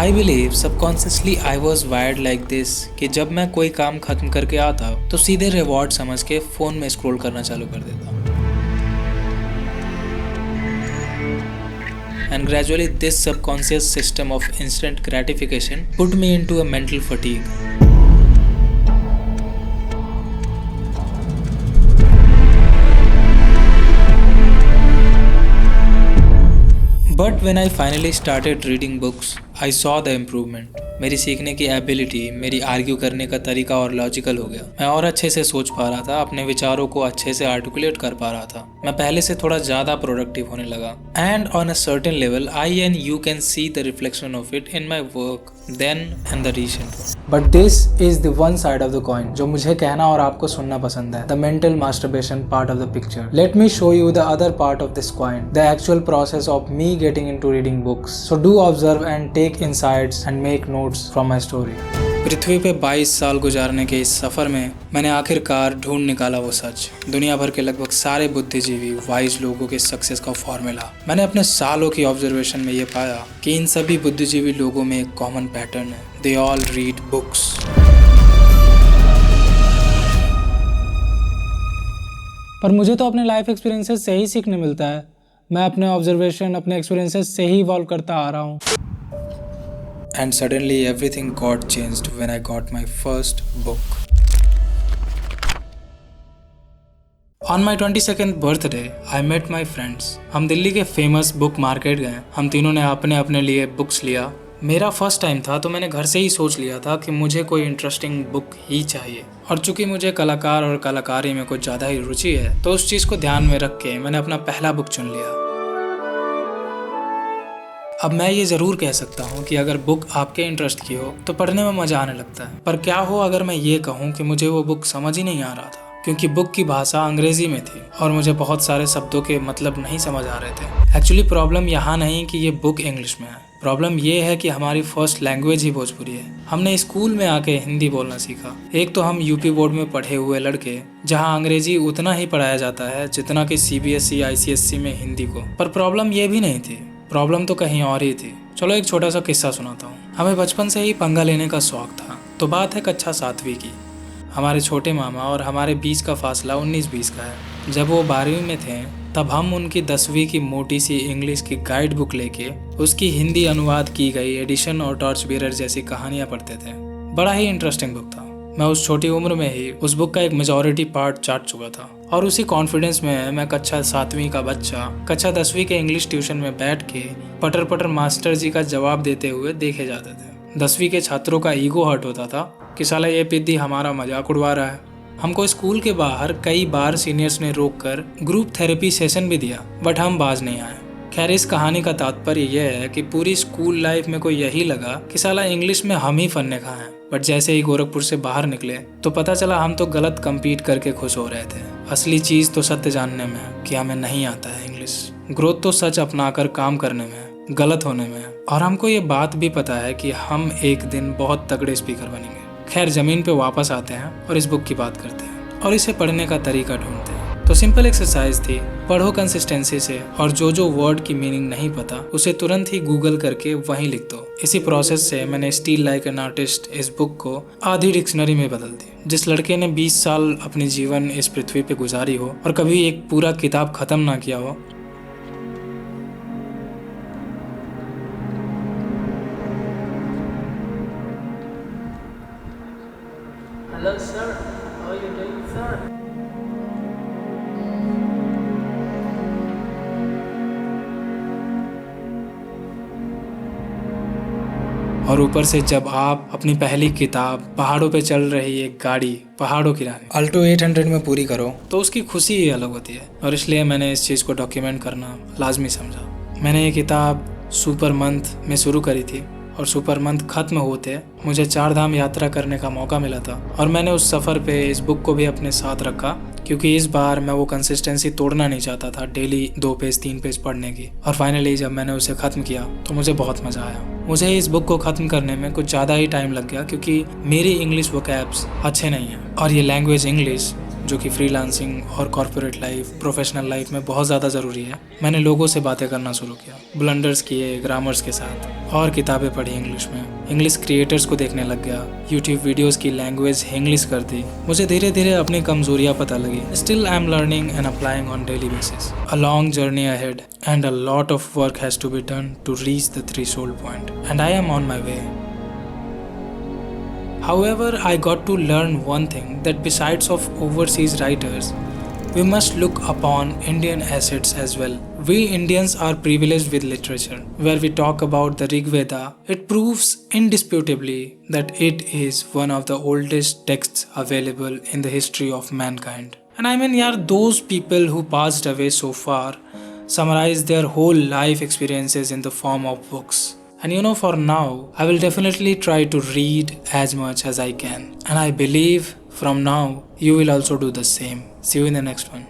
I believe subconsciously I was wired like this कि जब मैं कोई काम खत्म करके आता तो सीधे रिवॉर्ड समझ के फ़ोन में स्क्रॉल करना चालू कर देता। And gradually this subconscious system of instant gratification put me into a mental fatigue. But when I finally started reading books, I saw the improvement. मेरी सीखने की एबिलिटी, मेरी आर्ग्यू करने का तरीका और लॉजिकल हो गया। मैं और अच्छे से सोच पा रहा था, अपने विचारों को अच्छे से आर्टिकुलेट कर पा रहा था। मैं पहले से थोड़ा ज़्यादा प्रोडक्टिव होने लगा। And on a certain level I and you can see the reflection of it in my work then and the recent. But this is the one side of the coin जो मुझे कहना और आपको सुनना पसंद है, the mental masturbation part of the picture. Let me show you the other part of this coin, the actual process of me getting into reading books. So do observe and take insights and make notes from my story. पृथ्वी पे 22 साल गुजारने के इस सफ़र में मैंने आखिरकार ढूंढ निकाला वो सच, दुनिया भर के लगभग सारे बुद्धिजीवी वाइज लोगों के सक्सेस का फॉर्मूला। मैंने अपने सालों की ऑब्जर्वेशन में ये पाया कि इन सभी बुद्धिजीवी लोगों में एक कॉमन पैटर्न है, दे ऑल रीड बुक्स। पर मुझे तो अपने लाइफ एक्सपीरियंसेस से ही सीखने मिलता है। मैं अपने ऑब्जर्वेशन, अपने एक्सपीरियंसेस से ही इवॉल्व करता आ रहा हूँ। And suddenly everything got changed when I got my first book. On my 22nd birthday, I met my friends. हम दिल्ली के फेमस बुक मार्केट गए। हम तीनों ने अपने अपने लिए बुक्स लिया। मेरा फर्स्ट टाइम था तो मैंने घर से ही सोच लिया था कि मुझे कोई इंटरेस्टिंग बुक ही चाहिए। और चूंकि मुझे कलाकार और कलाकारी में कुछ ज़्यादा ही रुचि है तो उस चीज़ को ध्यान में रख के मैंने अपना पहला बुक चुन लिया। अब मैं ये ज़रूर कह सकता हूँ कि अगर बुक आपके इंटरेस्ट की हो तो पढ़ने में मज़ा आने लगता है। पर क्या हो अगर मैं ये कहूँ कि मुझे वो बुक समझ ही नहीं आ रहा था, क्योंकि बुक की भाषा अंग्रेज़ी में थी और मुझे बहुत सारे शब्दों के मतलब नहीं समझ आ रहे थे। एक्चुअली प्रॉब्लम यहाँ नहीं कि ये बुक इंग्लिश में है, प्रॉब्लम ये है कि हमारी फर्स्ट लैंग्वेज ही भोजपुरी है। हमने स्कूल में आके हिंदी बोलना सीखा। एक तो हम यूपी बोर्ड में पढ़े हुए लड़के, जहाँ अंग्रेजी उतना ही पढ़ाया जाता है जितना कि CBSE ICSE में हिंदी को। पर प्रॉब्लम ये भी नहीं थी, प्रॉब्लम तो कहीं और ही थी। चलो एक छोटा सा किस्सा सुनाता हूँ। हमें बचपन से ही पंगा लेने का शौक था। तो बात है कक्षा 7वीं की। हमारे छोटे मामा और हमारे बीच का फासला 19-20 का है। जब वो 12वीं में थे तब हम उनकी 10वीं की मोटी सी इंग्लिश की गाइड बुक लेके उसकी हिंदी अनुवाद की गई एडिशन और टॉर्च बियरर जैसी कहानियाँ पढ़ते थे। बड़ा ही इंटरेस्टिंग बुक था। मैं उस छोटी उम्र में ही उस बुक का एक मेजॉरिटी पार्ट चाट चुका था और उसी कॉन्फिडेंस में मैं कक्षा 7वीं का बच्चा कक्षा 10वीं के इंग्लिश ट्यूशन में बैठ के पटर पटर मास्टर जी का जवाब देते हुए देखे जाते थे। 10वीं के छात्रों का ईगो हर्ट होता था कि साला ये पिद्दी हमारा मजाक उड़वा रहा है। हमको स्कूल के बाहर कई बार सीनियर्स ने रोक कर ग्रुप थेरेपी सेशन भी दिया, बट हम बाज नहीं आए। खैर, इस कहानी का तात्पर्य यह है कि पूरी स्कूल लाइफ में को यही लगा कि साला इंग्लिश में हम ही फन्ने खा हैं। बट जैसे ही गोरखपुर से बाहर निकले तो पता चला हम तो गलत compete करके खुश हो रहे थे। असली चीज़ तो सत्य जानने में है कि हमें नहीं आता है इंग्लिश। ग्रोथ तो सच अपनाकर काम करने में है, गलत होने में है। और हमको ये बात भी पता है कि हम एक दिन बहुत तगड़े स्पीकर बनेंगे। खैर, ज़मीन पे वापस आते हैं और इस बुक की बात करते हैं और इसे पढ़ने का तरीका ढूंढते हैं। तो सिंपल एक्सरसाइज थी, पढ़ो कंसिस्टेंसी से और जो वर्ड की मीनिंग नहीं पता उसे तुरंत ही गूगल करके वहीं लिख दो। इसी प्रोसेस से मैंने स्टील लाइक एन आर्टिस्ट इस बुक को आधी डिक्शनरी में बदल दी। जिस लड़के ने 20 साल अपनी जीवन इस पृथ्वी पे गुजारी हो और कभी एक पूरा किताब खत्म ना किया हो, Hello sir, how are you doing sir? और ऊपर से जब आप अपनी पहली किताब पहाड़ों पे चल रही एक गाड़ी पहाड़ों की रानी अल्टो 800 में पूरी करो तो उसकी खुशी ही अलग होती है। और इसलिए मैंने इस चीज़ को डॉक्यूमेंट करना लाजमी समझा। मैंने ये किताब सुपर मंथ में शुरू करी थी और सुपर मंथ खत्म होते मुझे 4 धाम यात्रा करने का मौका मिला था और मैंने उस सफ़र पे इस बुक को भी अपने साथ रखा, क्योंकि इस बार मैं वो कंसिस्टेंसी तोड़ना नहीं चाहता था डेली 2 पेज 3 पेज पढ़ने की। और फाइनली जब मैंने उसे ख़त्म किया तो मुझे बहुत मज़ा आया। मुझे इस बुक को ख़त्म करने में कुछ ज़्यादा ही टाइम लग गया, क्योंकि मेरी इंग्लिश वोकैब्स अच्छे नहीं हैं और ये लैंग्वेज इंग्लिश जो कि फ्रीलांसिंग और कॉर्पोरेट लाइफ, प्रोफेशनल लाइफ में बहुत ज़्यादा ज़रूरी है, मैंने लोगों से बातें करना शुरू किया, ब्लंडर्स किए ग्रामर्स के साथ, और किताबें पढ़ी इंग्लिश में, इंग्लिश क्रिएटर्स को देखने लग गया, यूट्यूब वीडियोस की लैंग्वेज इंग्लिश कर दी। मुझे धीरे धीरे अपनी कमजोरियाँ पता लगी। Still I am learning and applying on daily basis. A long journey ahead and a lot of work has to be done to reach the threshold point and I am on my way. However, I got to learn one thing, that besides of overseas writers, we must look upon Indian assets as well. We Indians are privileged with literature. Where we talk about the Rig Veda, it proves indisputably that it is one of the oldest texts available in the history of mankind. And I mean, yaar, those people who passed away so far summarized their whole life experiences in the form of books. And you know, for now, I will definitely try to read as much as I can. And I believe from now, you will also do the same. See you in the next one.